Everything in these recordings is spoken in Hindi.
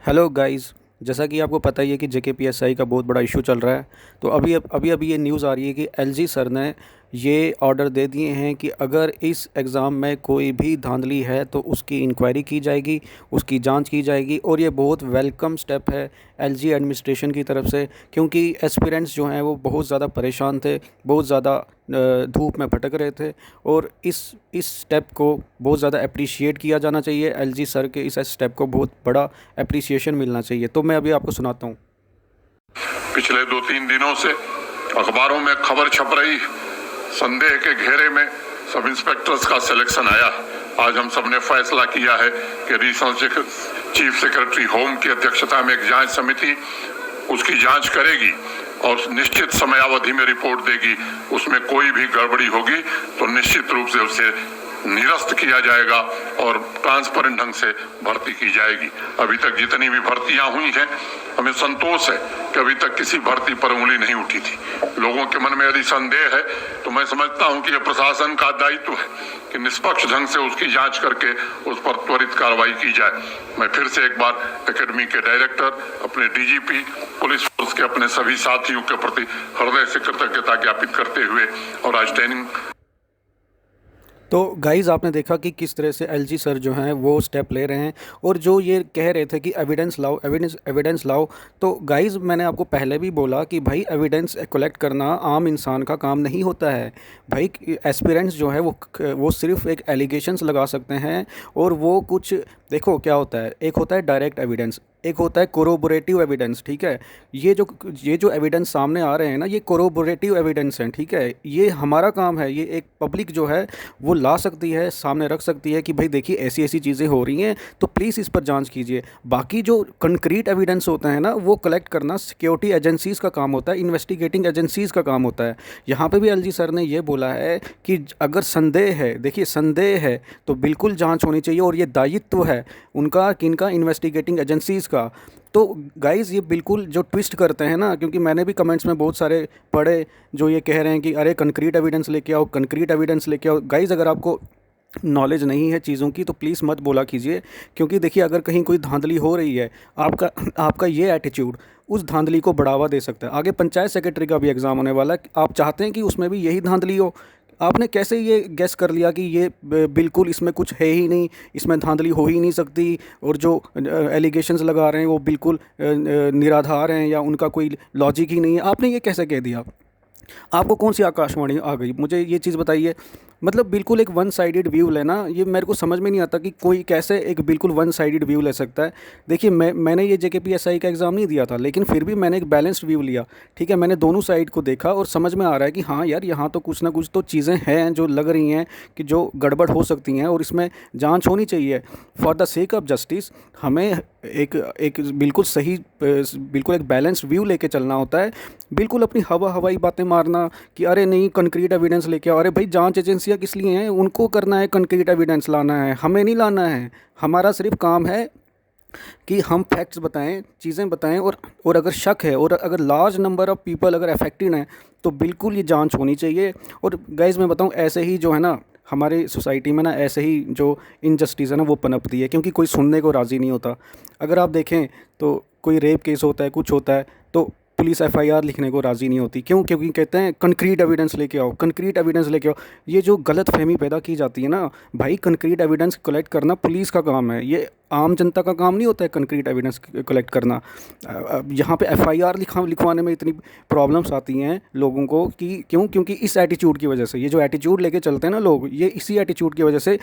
Hello guys. जैसा कि आपको पता ही है कि जेकेपीएसआई का बहुत बड़ा इशू चल रहा है। तो अभी ये न्यूज़ आ रही है कि एलजी सर ने ये ऑर्डर दे दिए हैं कि अगर इस एग्ज़ाम में कोई भी धांधली है तो उसकी इंक्वायरी की जाएगी, उसकी जांच की जाएगी। और ये बहुत वेलकम स्टेप है एलजी एडमिनिस्ट्रेशन की तरफ से, क्योंकि एस्पिरेंट्स जो हैं वो बहुत ज़्यादा परेशान थे, बहुत ज़्यादा धूप में भटक रहे थे। और इस स्टेप को बहुत ज़्यादा अप्रिशिएट किया जाना चाहिए। एलजी सर के इस स्टेप को बहुत बड़ा अप्रिसिएशन मिलना चाहिए। तो मैं अभी आपको सुनाता हूँ। पिछले 2-3 दिनों से अखबारों में खबर छप रही, संदेह के घेरे में सब इंस्पेक्टर्स का सिलेक्शन आया। आज हम सब ने फैसला किया है कि रीजनल चीफ सेक्रेटरी होम की अध्यक्षता में एक जांच समिति उसकी जांच करेगी और निश्चित समयावधि में रिपोर्ट देगी। उसमें कोई भी गड़बड़ी होगी तो निश्चित रूप से उसे निरस्त किया जाएगा और ट्रांसपेरेंट ढंग से भर्ती की जाएगी। अभी तक जितनी भी भर्तियां हुई हैं, हमें संतोष है कि अभी तक किसी भर्ती पर उंगली नहीं उठी थी। लोगों के मन में यदि संदेह है तो मैं समझता हूं कि यह प्रशासन का दायित्व है कि निष्पक्ष ढंग से उसकी जांच करके उस पर त्वरित कार्रवाई की जाए। मैं फिर से एक बार एकेडमी के डायरेक्टर, अपने डीजीपी, पुलिस फोर्स के अपने सभी साथियों के प्रति हृदय से कृतज्ञता ज्ञापित करते हुए और आज ट्रेनिंग। तो गाइज़, आपने देखा कि किस तरह से एलजी सर जो हैं वो स्टेप ले रहे हैं। और जो ये कह रहे थे कि एविडेंस लाओ, एविडेंस लाओ। तो गाइज़, मैंने आपको पहले भी बोला कि भाई एविडेंस कलेक्ट करना आम इंसान का काम नहीं होता है। भाई एस्पिरेंट्स जो है वो सिर्फ एक एलिगेशंस लगा सकते हैं। और वो कुछ देखो क्या होता है, एक होता है डायरेक्ट एविडेंस, एक होता है कोरोबोरेटिव एविडेंस। ठीक है, ये जो एविडेंस सामने आ रहे हैं ना, ये कोरोबोरेटिव एविडेंस हैं। ठीक है, ये हमारा काम है, ये एक पब्लिक जो है वो ला सकती है, सामने रख सकती है कि भाई देखिए ऐसी ऐसी चीज़ें हो रही हैं, तो प्लीज़ इस पर जांच कीजिए। बाकी जो कंक्रीट एविडेंस होता है ना, वो कलेक्ट करना सिक्योरिटी एजेंसीज़ का काम होता है, इन्वेस्टिगेटिंग एजेंसीज़ का काम होता है। यहाँ पे भी एलजी सर ने ये बोला है कि अगर संदेह है, देखिए संदेह है तो बिल्कुल जांच होनी चाहिए। और ये दायित्व है उनका, किनका, इन्वेस्टिगेटिंग एजेंसीज़ का। तो गाइज़, ये बिल्कुल जो ट्विस्ट करते हैं ना, क्योंकि मैंने भी कमेंट्स में बहुत सारे पढ़े जो ये कह रहे हैं कि अरे कंक्रीट एविडेंस लेके आओ, कंक्रीट एविडेंस लेके आओ। गाइज़, अगर आपको नॉलेज नहीं है चीज़ों की तो प्लीज़ मत बोला कीजिए। क्योंकि देखिए, अगर कहीं कोई धांधली हो रही है, आपका आपका ये एटीट्यूड उस धांधली को बढ़ावा दे सकता है। आगे पंचायत सेक्रेटरी का भी एग्ज़ाम होने वाला है, आप चाहते हैं कि उसमें भी यही धांधली हो? आपने कैसे ये गेस कर लिया कि ये बिल्कुल इसमें कुछ है ही नहीं, इसमें धांधली हो ही नहीं सकती, और जो एलिगेशंस लगा रहे हैं वो बिल्कुल निराधार हैं या उनका कोई लॉजिक ही नहीं है? आपने ये कैसे कह दिया? आपको कौन सी आकाशवाणी आ गई, मुझे ये चीज़ बताइए। मतलब बिल्कुल एक वन साइडेड व्यू लेना, ये मेरे को समझ में नहीं आता कि कोई कैसे एक बिल्कुल वन साइडेड व्यू ले सकता है। देखिए, मैंने ये जेकेपीएसआई का एग्ज़ाम नहीं दिया था, लेकिन फिर भी मैंने एक बैलेंस्ड व्यू लिया। ठीक है, मैंने दोनों साइड को देखा और समझ में आ रहा है कि हाँ यार, यहाँ तो कुछ ना कुछ तो चीज़ें हैं जो लग रही हैं कि जो गड़बड़ हो सकती हैं और इसमें जाँच होनी चाहिए। For the sake of justice हमें एक एक बिल्कुल सही, बिल्कुल एक बैलेंस्ड व्यू लेके चलना होता है। बिल्कुल अपनी हवाई बातें मारना कि अरे नहीं कंक्रीट एविडेंस लेके आओ, अरे भाई जांच एजेंसियां किस लिए हैं? उनको करना है, कंक्रीट एविडेंस लाना है, हमें नहीं लाना है। हमारा सिर्फ काम है कि हम फैक्ट्स बताएं, चीज़ें बताएं। और अगर शक है और अगर लार्ज नंबर ऑफ़ पीपल अगर अफेक्टेड हैं तो बिल्कुल ये जांच होनी चाहिए। और गाइज़, मैं बताऊं, ऐसे ही जो है ना हमारी सोसाइटी में ना, ऐसे ही जो इनजस्टिस है ना वो पनपती है, क्योंकि कोई सुनने को राज़ी नहीं होता। अगर आप देखें तो कोई रेप केस होता है, कुछ होता है, तो पुलिस एफआईआर लिखने को राज़ी नहीं होती। क्यों? क्योंकि कहते हैं कंक्रीट एविडेंस लेके आओ, कंक्रीट एविडेंस लेके आओ। ये जो गलत फहमी पैदा की जाती है ना, भाई कंक्रीट एविडेंस कलेक्ट करना पुलिस का काम है, ये आम जनता का काम नहीं होता है कंक्रीट एविडेंस कलेक्ट करना। यहाँ पे एफआईआर लिखवाने में इतनी प्रॉब्लम्स आती हैं लोगों को कि क्यों? क्योंकि इस एटीट्यूड की वजह से, ये जो एटीट्यूड लेके चलते हैं ना लोग, ये इसी एटीट्यूड की वजह से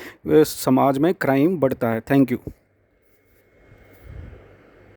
समाज में क्राइम बढ़ता है। Thank you.